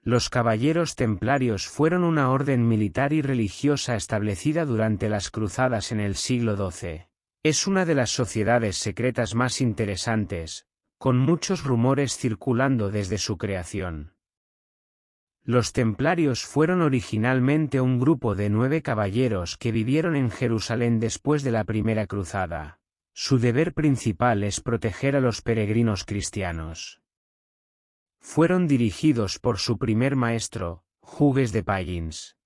Los Caballeros Templarios fueron una orden militar y religiosa establecida durante las Cruzadas en el siglo XII. Es una de las sociedades secretas más interesantes, con muchos rumores circulando desde su creación. Los Templarios fueron originalmente un grupo de 9 caballeros que vivieron en Jerusalén después de la Primera Cruzada. Su deber principal es proteger a los peregrinos cristianos. Fueron dirigidos por su primer maestro, Hugues de Payens.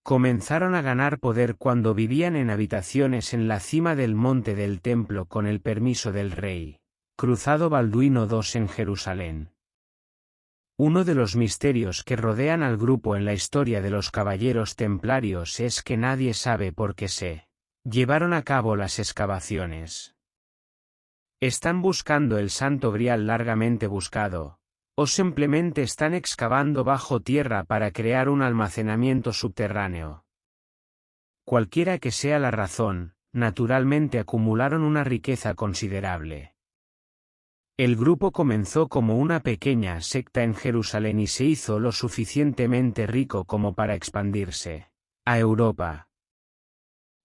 Comenzaron a ganar poder cuando vivían en habitaciones en la cima del monte del templo con el permiso del rey Cruzado Balduino II en Jerusalén. Uno de los misterios que rodean al grupo en la historia de los Caballeros Templarios es que nadie sabe por qué se llevaron a cabo las excavaciones. ¿Están buscando el Santo Grial largamente buscado, o simplemente están excavando bajo tierra para crear un almacenamiento subterráneo? Cualquiera que sea la razón, naturalmente acumularon una riqueza considerable. El grupo comenzó como una pequeña secta en Jerusalén y se hizo lo suficientemente rico como para expandirse a Europa.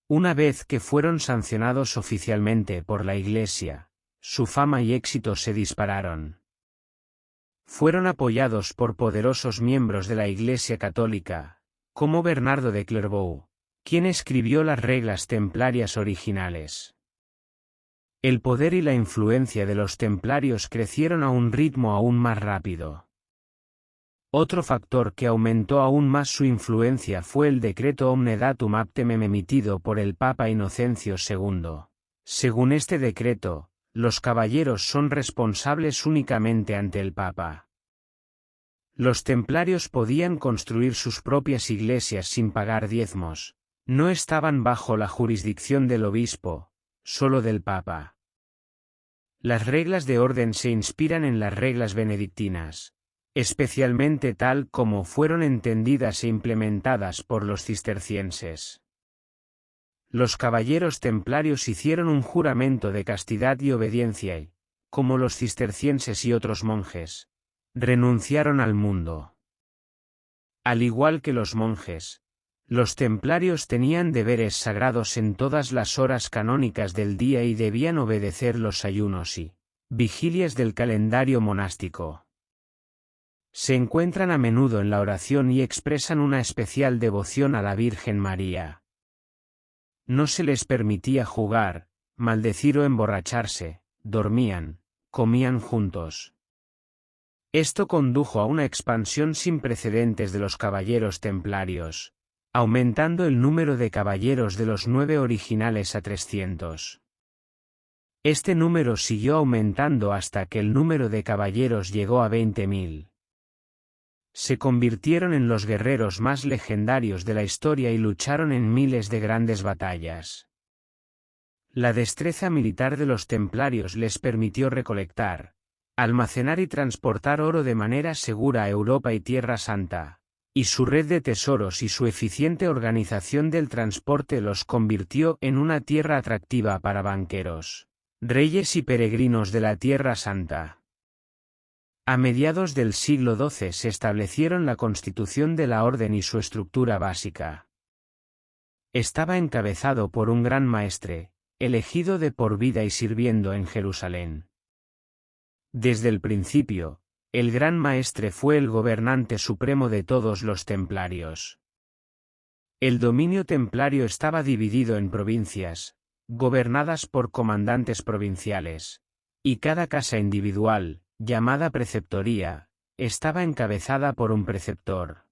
Una vez que fueron sancionados oficialmente por la Iglesia, su fama y éxito se dispararon. Fueron apoyados por poderosos miembros de la Iglesia Católica, como Bernardo de Clairvaux, quien escribió las reglas templarias originales. El poder y la influencia de los templarios crecieron a un ritmo aún más rápido. Otro factor que aumentó aún más su influencia fue el decreto Omne Datum Aptem emitido por el Papa Inocencio II. Según este decreto, los caballeros son responsables únicamente ante el Papa. Los templarios podían construir sus propias iglesias sin pagar diezmos, no estaban bajo la jurisdicción del obispo, solo del Papa. Las reglas de orden se inspiran en las reglas benedictinas, especialmente tal como fueron entendidas e implementadas por los cistercienses. Los caballeros templarios hicieron un juramento de castidad y obediencia y, como los cistercienses y otros monjes, renunciaron al mundo. Al igual que los monjes, los templarios tenían deberes sagrados en todas las horas canónicas del día y debían obedecer los ayunos y vigilias del calendario monástico. Se encuentran a menudo en la oración y expresan una especial devoción a la Virgen María. No se les permitía jugar, maldecir o emborracharse, dormían, comían juntos. Esto condujo a una expansión sin precedentes de los caballeros templarios, aumentando el número de caballeros de los 9 originales a 300. Este número siguió aumentando hasta que el número de caballeros llegó a 20.000. Se convirtieron en los guerreros más legendarios de la historia y lucharon en miles de grandes batallas. La destreza militar de los templarios les permitió recolectar, almacenar y transportar oro de manera segura a Europa y Tierra Santa, y su red de tesoros y su eficiente organización del transporte los convirtió en una tierra atractiva para banqueros, reyes y peregrinos de la Tierra Santa. A mediados del siglo XII se establecieron la constitución de la orden y su estructura básica. Estaba encabezado por un gran maestre, elegido de por vida y sirviendo en Jerusalén. Desde el principio, el gran maestre fue el gobernante supremo de todos los templarios. El dominio templario estaba dividido en provincias, gobernadas por comandantes provinciales, y cada casa individual, llamada preceptoría, estaba encabezada por un preceptor.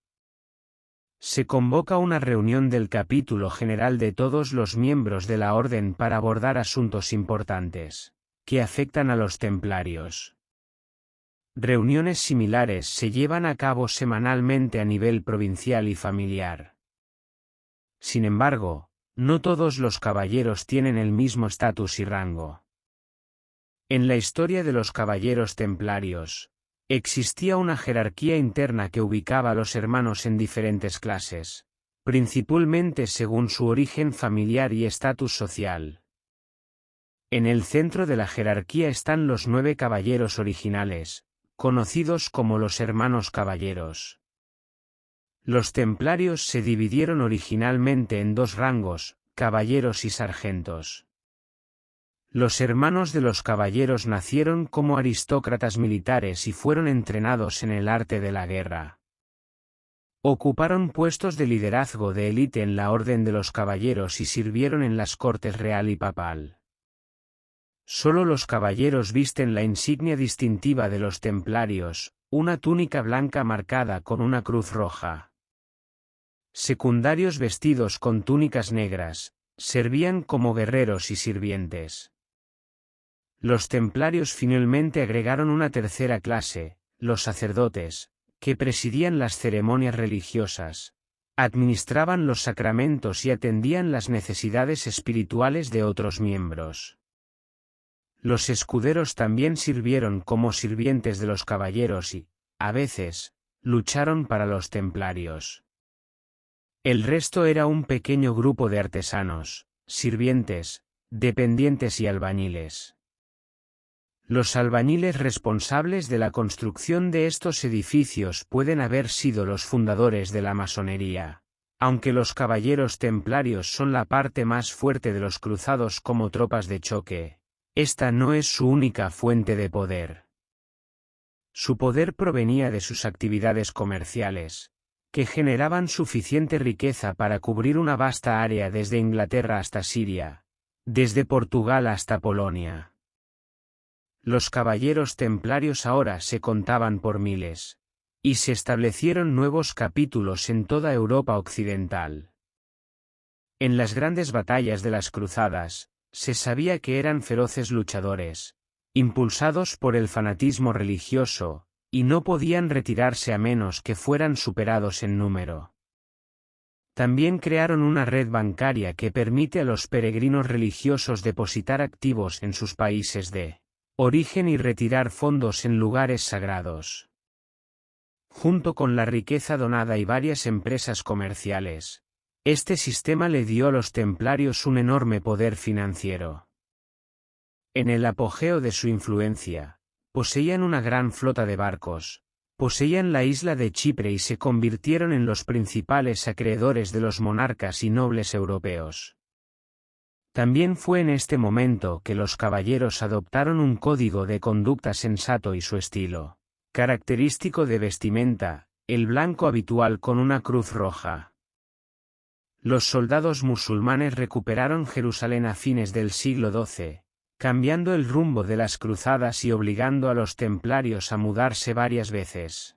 Se convoca una reunión del capítulo general de todos los miembros de la orden para abordar asuntos importantes que afectan a los templarios. Reuniones similares se llevan a cabo semanalmente a nivel provincial y familiar. Sin embargo, no todos los caballeros tienen el mismo estatus y rango. En la historia de los caballeros templarios, existía una jerarquía interna que ubicaba a los hermanos en diferentes clases, principalmente según su origen familiar y estatus social. En el centro de la jerarquía están los 9 caballeros originales, conocidos como los Hermanos Caballeros. Los templarios se dividieron originalmente en dos rangos, caballeros y sargentos. Los hermanos de los caballeros nacieron como aristócratas militares y fueron entrenados en el arte de la guerra. Ocuparon puestos de liderazgo de élite en la Orden de los Caballeros y sirvieron en las cortes real y papal. Solo los caballeros visten la insignia distintiva de los templarios, una túnica blanca marcada con una cruz roja. Secundarios vestidos con túnicas negras, servían como guerreros y sirvientes. Los templarios finalmente agregaron una tercera clase, los sacerdotes, que presidían las ceremonias religiosas, administraban los sacramentos y atendían las necesidades espirituales de otros miembros. Los escuderos también sirvieron como sirvientes de los caballeros y, a veces, lucharon para los templarios. El resto era un pequeño grupo de artesanos, sirvientes, dependientes y albañiles. Los albañiles responsables de la construcción de estos edificios pueden haber sido los fundadores de la masonería. Aunque los caballeros templarios son la parte más fuerte de los cruzados como tropas de choque, esta no es su única fuente de poder. Su poder provenía de sus actividades comerciales, que generaban suficiente riqueza para cubrir una vasta área desde Inglaterra hasta Siria, desde Portugal hasta Polonia. Los caballeros templarios ahora se contaban por miles, y se establecieron nuevos capítulos en toda Europa occidental. En las grandes batallas de las cruzadas, se sabía que eran feroces luchadores, impulsados por el fanatismo religioso, y no podían retirarse a menos que fueran superados en número. También crearon una red bancaria que permite a los peregrinos religiosos depositar activos en sus países de origen y retirar fondos en lugares sagrados. Junto con la riqueza donada y varias empresas comerciales, este sistema le dio a los templarios un enorme poder financiero. En el apogeo de su influencia, poseían una gran flota de barcos, poseían la isla de Chipre y se convirtieron en los principales acreedores de los monarcas y nobles europeos. También fue en este momento que los caballeros adoptaron un código de conducta sensato y su estilo característico de vestimenta, el blanco habitual con una cruz roja. Los soldados musulmanes recuperaron Jerusalén a fines del siglo XII, cambiando el rumbo de las cruzadas y obligando a los templarios a mudarse varias veces.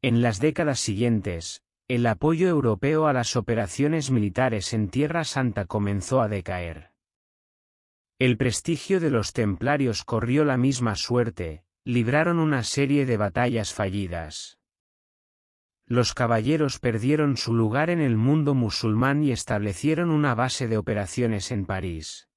En las décadas siguientes, el apoyo europeo a las operaciones militares en Tierra Santa comenzó a decaer. El prestigio de los templarios corrió la misma suerte, libraron una serie de batallas fallidas. Los caballeros perdieron su lugar en el mundo musulmán y establecieron una base de operaciones en París.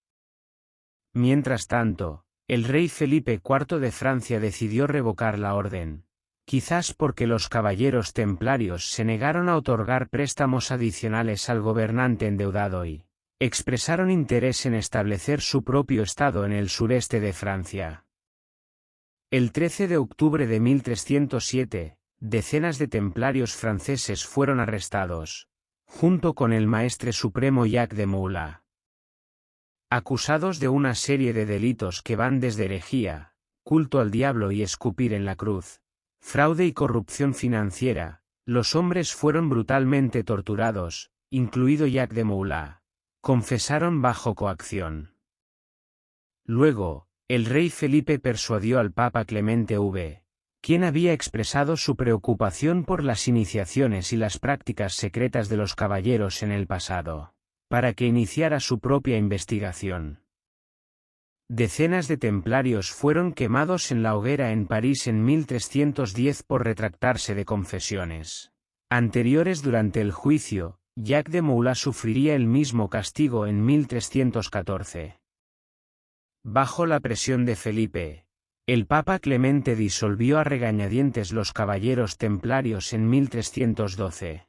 Mientras tanto, el rey Felipe IV de Francia decidió revocar la orden, quizás porque los caballeros templarios se negaron a otorgar préstamos adicionales al gobernante endeudado y expresaron interés en establecer su propio estado en el sureste de Francia. El 13 de octubre de 1307, decenas de templarios franceses fueron arrestados, junto con el maestre supremo Jacques de Molay. Acusados de una serie de delitos que van desde herejía, culto al diablo y escupir en la cruz, fraude y corrupción financiera, los hombres fueron brutalmente torturados, incluido Jacques de Molay. Confesaron bajo coacción. Luego, el rey Felipe persuadió al Papa Clemente V, quien había expresado su preocupación por las iniciaciones y las prácticas secretas de los caballeros en el pasado, para que iniciara su propia investigación. Decenas de templarios fueron quemados en la hoguera en París en 1310 por retractarse de confesiones anteriores durante el juicio. Jacques de Molay sufriría el mismo castigo en 1314. Bajo la presión de Felipe, el Papa Clemente disolvió a regañadientes los caballeros templarios en 1312.